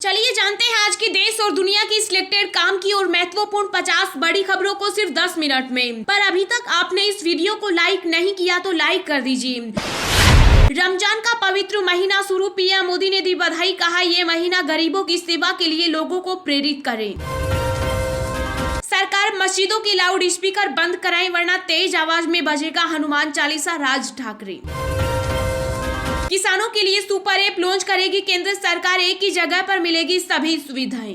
चलिए जानते हैं आज की देश और दुनिया की सिलेक्टेड काम की और महत्वपूर्ण 50 बड़ी खबरों को सिर्फ 10 मिनट में। पर अभी तक आपने इस वीडियो को लाइक नहीं किया तो लाइक कर दीजिए। रमजान का पवित्र महीना शुरू, पीएम मोदी ने दी बधाई, कहा ये महीना गरीबों की सेवा के लिए लोगों को प्रेरित करे। सरकार मस्जिदों के लाउड स्पीकर बंद कराएं वरना तेज आवाज में बजेगा हनुमान चालीसा, राज ठाकरे। किसानों के लिए सुपर ऐप लॉन्च करेगी केंद्र सरकार, एक ही जगह पर मिलेगी सभी सुविधाएं।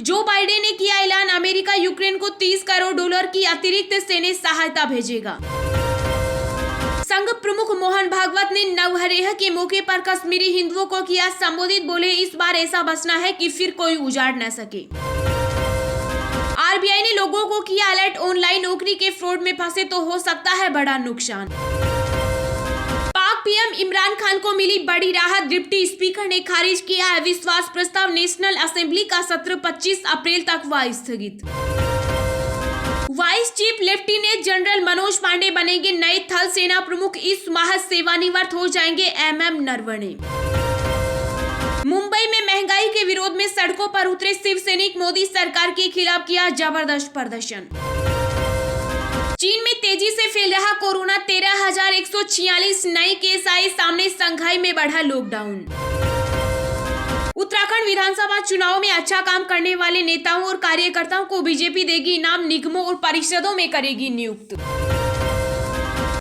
जो बाइडेन ने किया ऐलान, अमेरिका यूक्रेन को $30 करोड़ की अतिरिक्त सैन्य सहायता भेजेगा। संघ प्रमुख मोहन भागवत ने नवरेह के मौके पर कश्मीरी हिंदुओं को किया संबोधित, बोले इस बार ऐसा बचना है कि फिर कोई उजाड़ न सके। आरबीआई ने लोगों को किया अलर्ट, ऑनलाइन नौकरी के फ्रॉड में फंसे तो हो सकता है बड़ा नुकसान। पीएम इमरान खान को मिली बड़ी राहत, डिप्टी स्पीकर ने खारिज किया अविश्वास प्रस्ताव, नेशनल असेंबली का सत्र 25 अप्रैल तक हुआ स्थगित। Vice chief lieutenant general Manoj Pande बनेंगे नए थल सेना प्रमुख, इस माह सेवानिवृत्त हो जाएंगे एमएम नरवणे। मुंबई में महंगाई के विरोध में सड़कों पर उतरे शिव सैनिक, मोदी सरकार के खिलाफ किया जबरदस्त प्रदर्शन। चीन में तेजी से फैल रहा कोरोना, 13,146 नए केस आए सामने, संघाई में बढ़ा लॉकडाउन। उत्तराखंड विधानसभा चुनाव में अच्छा काम करने वाले नेताओं और कार्यकर्ताओं को बीजेपी देगी इनाम, निगमों और परिषदों में करेगी नियुक्त।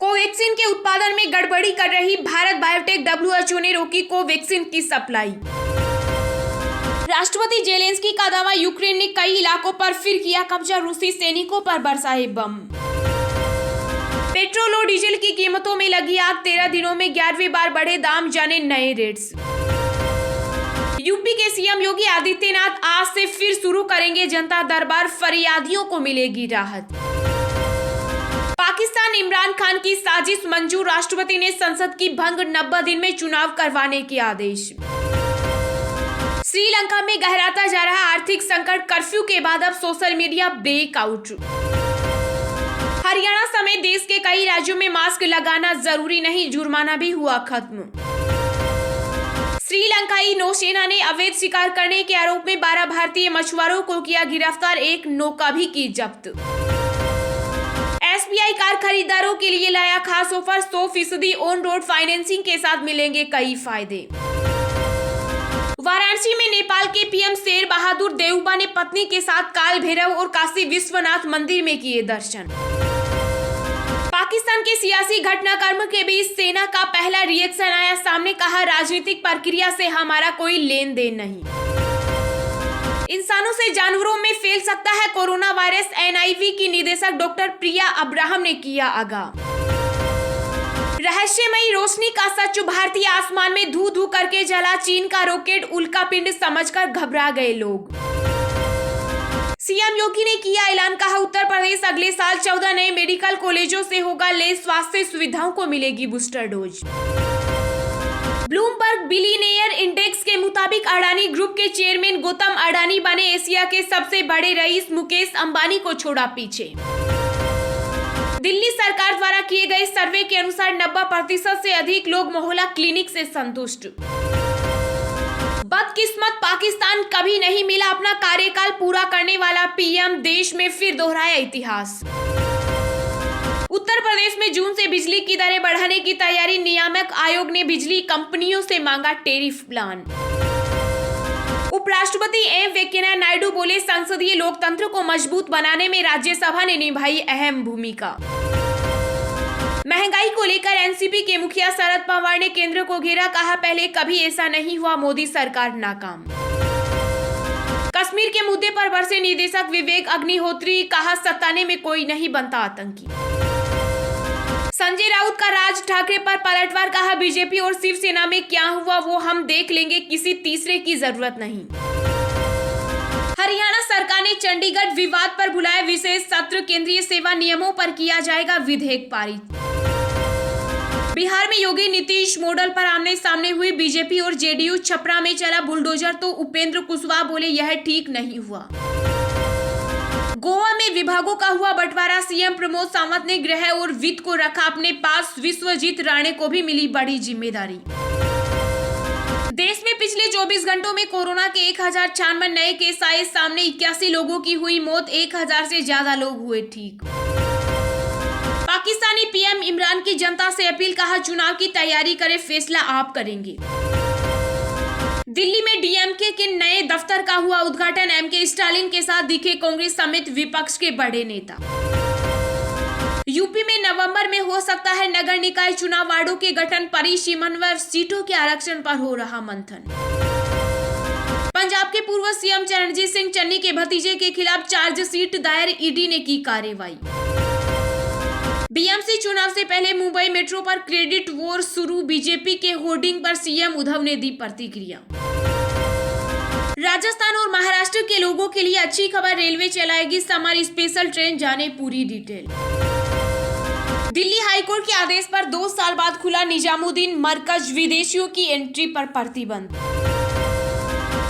कोवैक्सीन के उत्पादन में गड़बड़ी कर रही भारत बायोटेक, डब्ल्यूएचओ ने रोकी कोवैक्सीन की सप्लाई। राष्ट्रपति जेलेंस्की का दावा, यूक्रेन ने कई इलाकों पर फिर किया कब्जा, रूसी सैनिकों पर बरसाए बम। पेट्रोल और डीजल की कीमतों में लगी आग, 13 दिनों में 11वीं बार बढ़े दाम, जाने नए रेट्स। यूपी के सीएम योगी आदित्यनाथ आज से फिर शुरू करेंगे जनता दरबार, फरियादियों को मिलेगी राहत। पाकिस्तान इमरान खान की साजिश मंजूर, राष्ट्रपति ने संसद की भंग, 90 दिन में चुनाव करवाने के आदेश। श्रीलंका में गहराता जा रहा आर्थिक संकट, कर्फ्यू के बाद अब सोशल मीडिया ब्रेकआउट। हरियाणा समेत देश के कई राज्यों में मास्क लगाना जरूरी नहीं, जुर्माना भी हुआ खत्म। श्रीलंकाई नौसेना ने अवैध शिकार करने के आरोप में 12 भारतीय मछुआरों को किया गिरफ्तार, एक नौका भी की जब्त। एसबीआई कार खरीदारों के लिए लाया खास ऑफर, 100% ऑन रोड फाइनेंसिंग के साथ मिलेंगे कई फायदे। वाराणसी में नेपाल के पीएम शेर बहादुर देउबा ने पत्नी के साथ काल भैरव और काशी विश्वनाथ मंदिर में किए दर्शन। पाकिस्तान के सियासी घटनाक्रम के बीच सेना का पहला रिएक्शन आया सामने, कहा राजनीतिक प्रक्रिया से हमारा कोई लेन देन नहीं। इंसानों से जानवरों में फैल सकता है कोरोना वायरस, एनआईवी की निदेशक डॉक्टर प्रिया अब्राहम ने किया आगाह। रहस्यमयी रोशनी का सच, भारतीय आसमान में धू धू करके जला चीन का रॉकेट, उल्कापिंड समझकर घबरा गए लोग। सीएम योगी ने किया ऐलान, कहा उत्तर प्रदेश अगले साल 14 नए मेडिकल कॉलेजों से होगा लैस, स्वास्थ्य सुविधाओं को मिलेगी booster dose. Bloomberg billionaire index के मुताबिक अडानी ग्रुप के चेयरमैन गौतम अडानी बने एशिया के सबसे बड़े रईस, मुकेश अंबानी को छोड़ा पीछे। दिल्ली सरकार द्वारा किए गए सर्वे के अनुसार 90% से अधिक लोग मोहल्ला क्लिनिक से संतुष्ट। बदकिस्मत पाकिस्तान कभी नहीं मिला अपना कार्यकाल पूरा करने वाला पीएम, देश में फिर दोहराया इतिहास। उत्तर प्रदेश में जून से बिजली की दरें बढ़ाने की तैयारी, नियामक आयोग ने बिजली कंपनियों से मांगा टैरिफ प्लान। उपराष्ट्रपति एम वेंकैया नायडू बोले संसदीय लोकतंत्र को मजबूत बनाने में राज्यसभा ने निभाई अहम भूमिका। महंगाई को लेकर एनसीपी के मुखिया शरद पवार ने केंद्र को घेरा, कहा पहले कभी ऐसा नहीं हुआ, मोदी सरकार नाकाम। कश्मीर के मुद्दे पर बरसे निदेशक विवेक अग्निहोत्री, कहा सताने में कोई नहीं बनता आतंकी। संजय राउत का राज ठाकरे पर पलटवार, कहा बीजेपी और शिवसेना में क्या हुआ वो हम देख लेंगे, किसी तीसरे की जरूरत नहीं। हरियाणा सरकार ने चंडीगढ़ विवाद पर बुलाया विशेष सत्र, केंद्रीय सेवा नियमों पर किया जाएगा विधेयक पारित। बिहार में योगी नीतीश मॉडल पर आमने सामने हुई बीजेपी और जेडीयू, छपरा में चला बुलडोजर तो उपेंद्र कुशवाहा बोले यह ठीक नहीं हुआ। गोवा में विभागों का हुआ बंटवारा, सीएम प्रमोद सावंत ने गृह और वित्त को रखा अपने पास, विश्वजीत राणे को भी मिली बड़ी जिम्मेदारी। देश में पिछले 24 घंटों में कोरोना के 1096 नए केस आए सामने। 81 लोगों की हुई मौत, 1000 से ज्यादा लोग हुए ठीक। पाकिस्तानी पीएम इमरान की जनता से अपील, कहा चुनाव की तैयारी करें, फैसला आप करेंगे। दिल्ली में डीएमके के नए दफ्तर का हुआ उद्घाटन। एमके स्टालिन के साथ दिखे कांग्रेस समेत विपक्ष के बड़े नेता। यूपी में नवंबर में हो सकता है नगर निकाय चुनाव, वार्डों के गठन पर समन्वय, सीटों के आरक्षण पर हो रहा मंथन। पंजाब के पूर्व सीएम चरणजीत सिंह चन्नी के भतीजे के खिलाफ चार्जशीट दायर, ईडी ने की कार्रवाई। बीएमसी चुनाव से पहले मुंबई मेट्रो पर क्रेडिट वॉर शुरू, बीजेपी के होर्डिंग पर सीएम उद्धव ने दी प्रतिक्रिया। राजस्थान और महाराष्ट्र के लोगों के लिए अच्छी खबर, रेलवे चलाएगी समर स्पेशल ट्रेन, जाने पूरी डिटेल। दिल्ली हाईकोर्ट के आदेश पर 2 साल बाद खुला निजामुद्दीन मरकज, विदेशियों की एंट्री पर प्रतिबंध।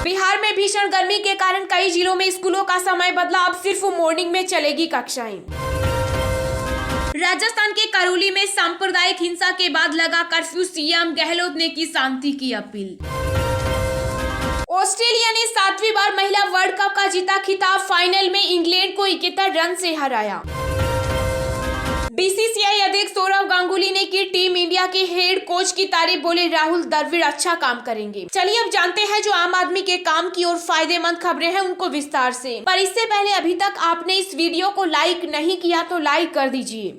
बिहार में भीषण गर्मी के कारण कई जिलों में स्कूलों का समय बदला, अब सिर्फ मॉर्निंग में चलेगी कक्षाएं। राजस्थान के करौली में सांप्रदायिक हिंसा के बाद लगा कर्फ्यू, सीएम गहलोत ने की शांति की अपील। ऑस्ट्रेलिया ने 7वीं बार महिला वर्ल्ड कप का जीता खिताब, फाइनल में इंग्लैंड को 71 रन से हराया। बीसीसीआई अध्यक्ष सौरव गांगुली ने की टीम इंडिया के हेड कोच की तारीफ, बोले राहुल द्रविड़ अच्छा काम करेंगे। चलिए अब जानते हैं जो आम आदमी के काम की और फायदेमंद खबरें हैं उनको विस्तार से। पर इससे पहले अभी तक आपने इस वीडियो को लाइक नहीं किया तो लाइक कर दीजिए।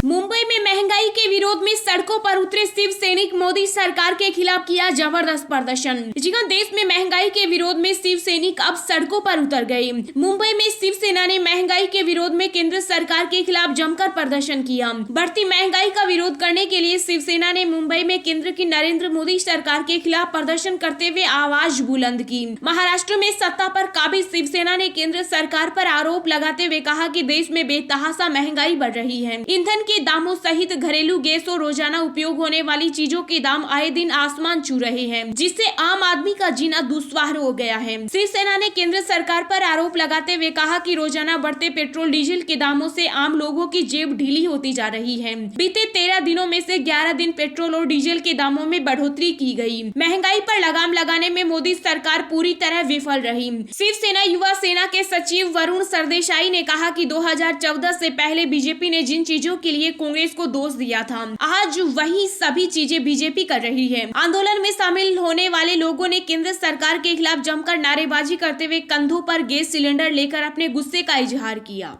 मुंबई में महंगाई के विरोध में सड़कों पर उतरे शिव सैनिक, मोदी सरकार के खिलाफ किया जबरदस्त प्रदर्शन। जी हां, देश में महंगाई के विरोध में शिव सैनिक अब सड़कों पर उतर गए। मुंबई में शिवसेना ने महंगाई के विरोध में केंद्र सरकार के खिलाफ जमकर प्रदर्शन किया। बढ़ती महंगाई का विरोध करने के लिए शिवसेना ने मुंबई में केंद्र की नरेंद्र मोदी सरकार के खिलाफ प्रदर्शन करते हुए आवाज बुलंद की। महाराष्ट्र में सत्ता पर काबिज शिवसेना ने केंद्र सरकार पर आरोप लगाते हुए कहा कि देश में बेतहाशा महंगाई बढ़ रही है। ईंधन के दामों सहित घरेलू गैस और रोजाना उपयोग होने वाली चीजों के दाम आए दिन आसमान छू रहे हैं, जिससे आम आदमी का जीना दुस्वार हो गया है। शिवसेना ने केंद्र सरकार पर आरोप लगाते हुए कहा कि रोजाना बढ़ते पेट्रोल डीजल के दामों से आम लोगों की जेब ढीली होती जा रही है। बीते 13 दिनों में से 11 दिन पेट्रोल और डीजल के दामों में बढ़ोतरी की गई। महंगाई पर लगाम लगाने में मोदी सरकार पूरी तरह विफल रही। शिवसेना युवा सेना के सचिव वरुण सरदेसाई ने कहा कि 2014 से पहले बीजेपी ने जिन चीजों के लिए कांग्रेस को दोष दिया था, आज वही सभी चीजें बीजेपी कर रही है। आंदोलन में शामिल होने वाले लोगों ने केंद्र सरकार के खिलाफ जमकर नारेबाजी करते हुए कंधों पर गैस सिलेंडर लेकर अपने गुस्से का इजहार किया।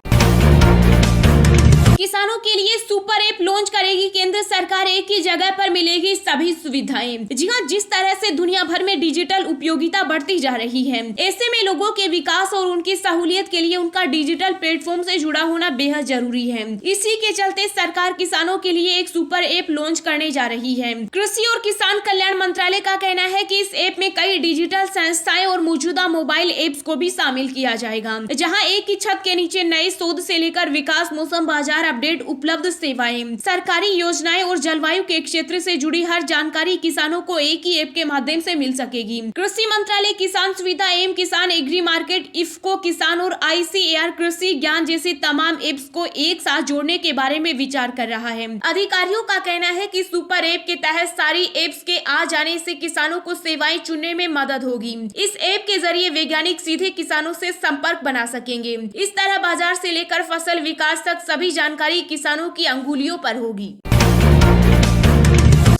किसानों के लिए सुपर ऐप लॉन्च करेगी केंद्र सरकार, एक ही जगह पर मिलेगी सभी सुविधाएं। जी हां, जिस तरह से दुनिया भर में डिजिटल उपयोगिता बढ़ती जा रही है, ऐसे में लोगों के विकास और उनकी सहूलियत के लिए उनका डिजिटल प्लेटफॉर्म से जुड़ा होना बेहद जरूरी है। इसी के चलते सरकार किसानों के लिए एक सुपर ऐप लॉन्च करने जा रही है। कृषि और किसान कल्याण मंत्रालय का कहना है कि इस ऐप में कई डिजिटल संस्थाएं और मौजूदा मोबाइल एप्स को भी शामिल किया जाएगा, जहाँ एक ही छत के नीचे नए शोध से लेकर विकास, मौसम, बाजार अपडेट, उपलब्ध सेवाएं, सरकारी योजनाएं और जलवायु के क्षेत्र से जुड़ी हर जानकारी किसानों को एक ही ऐप के माध्यम से मिल सकेगी। कृषि मंत्रालय किसान सुविधा एवं किसान एग्री मार्केट, इफ्को किसान और ICAR कृषि ज्ञान जैसे तमाम एप्स को एक साथ जोड़ने के बारे में विचार कर रहा है। अधिकारियों का कहना है कि सुपर ऐप के तहत सारी एप्स के आ जाने से किसानों को सेवाएं चुनने में मदद होगी। इस ऐप के जरिए वैज्ञानिक सीधे किसानों से संपर्क बना सकेंगे। इस तरह बाजार से लेकर फसल विकास तक सभी जानकारी किसानों की अंगुलियों पर होगी।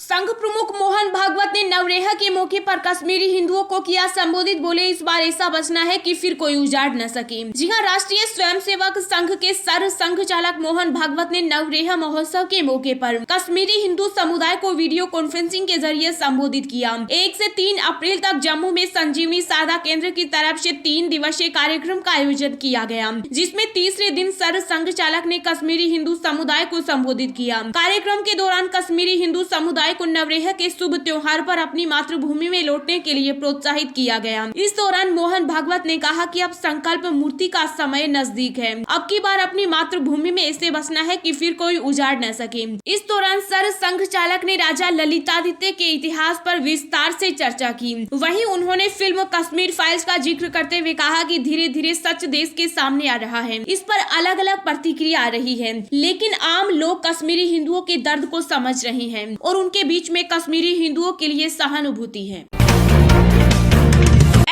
संघ प्रमुख मोहन भागवत ने नवरेह के मौके पर कश्मीरी हिंदुओं को किया संबोधित, बोले इस बार ऐसा बचना है कि फिर कोई उजाड़ न सके। जी हां, राष्ट्रीय स्वयंसेवक संघ के सर संघ चालक मोहन भागवत ने नवरेह महोत्सव के मौके पर कश्मीरी हिंदू समुदाय को वीडियो कॉन्फ्रेंसिंग के जरिए संबोधित किया। 1 से 3 अप्रैल तक जम्मू में संजीवनी साझा केंद्र की तरफ से 3 दिवसीय कार्यक्रम का आयोजन किया गया, जिसमें तीसरे दिन सर संघ चालक ने कश्मीरी हिंदू समुदाय को संबोधित किया। कार्यक्रम के दौरान कश्मीरी हिंदू समुदाय को नवरेह के शुभ त्योहार पर अपनी मातृभूमि में लौटने के लिए प्रोत्साहित किया गया। इस दौरान मोहन भागवत ने कहा कि अब संकल्प मूर्ति का समय नजदीक है। अब की बार अपनी मातृभूमि में ऐसे बसना है कि फिर कोई उजाड़ न सके। इस दौरान सर संघ चालक ने राजा ललितादित्य के इतिहास पर विस्तार से चर्चा की। वहीं उन्होंने फिल्म कश्मीर फाइल्स का जिक्र करते हुए कहा कि धीरे धीरे सच देश के सामने आ रहा है। इस पर अलग अलग प्रतिक्रिया आ रही है, लेकिन आम लोग कश्मीरी हिंदुओं के दर्द को समझ रहे हैं और उनके बीच में कश्मीरी हिंदुओं के लिए सहानुभूति है।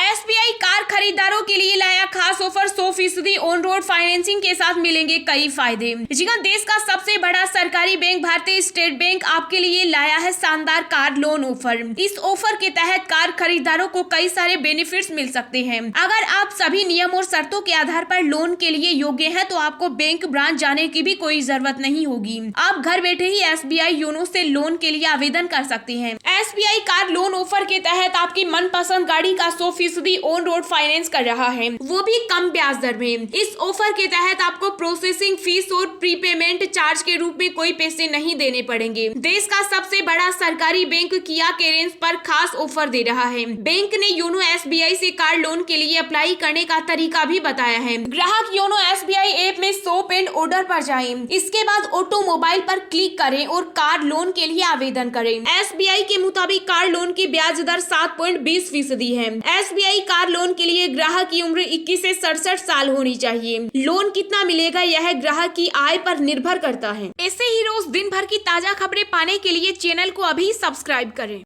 एसबीआई कार खरीदारों के लिए लाया खास ऑफर, 100% ऑन रोड फाइनेंसिंग के साथ मिलेंगे कई फायदे। जी हां, देश का सबसे बड़ा सरकारी बैंक भारतीय स्टेट बैंक आपके लिए लाया है शानदार कार लोन ऑफर। इस ऑफर के तहत कार खरीदारों को कई सारे बेनिफिट्स मिल सकते हैं। अगर आप सभी नियम और शर्तों के आधार पर लोन के लिए योग्य हैं, तो आपको बैंक ब्रांच जाने की भी कोई जरूरत नहीं होगी। आप घर बैठे ही एसबीआई योनो से लोन के लिए आवेदन कर सकते हैं। एसबीआई कार लोन ऑफर के तहत आपकी मनपसंद गाड़ी का 100% ऑन रोड फाइनेंस कर रहा है, वो भी कम ब्याज दर में। इस ऑफर के तहत आपको प्रोसेसिंग फीस और प्रीपेमेंट चार्ज के रूप में कोई पैसे नहीं देने पड़ेंगे। देश का सबसे बड़ा सरकारी बैंक किया कैरेंस पर खास ऑफर दे रहा है। बैंक ने योनो एसबीआई से कार लोन के लिए अप्लाई करने का तरीका भी बताया है। ग्राहक योनो एसबीआई ऐप में शॉप एंड ऑर्डर पर जाएं, इसके बाद ऑटोमोबाइल पर क्लिक करें और कार लोन के लिए आवेदन करें। एसबीआई के मुताबिक कार लोन की ब्याज दर 7.20% है। एसबीआई कार लोन के लिए ग्राहक की उम्र 21 से 67 साल होनी चाहिए। लोन कितना मिलेगा यह ग्राहक की आय पर निर्भर करता है। ऐसे ही रोज दिन भर की ताजा खबरें पाने के लिए चैनल को अभी सब्सक्राइब करें।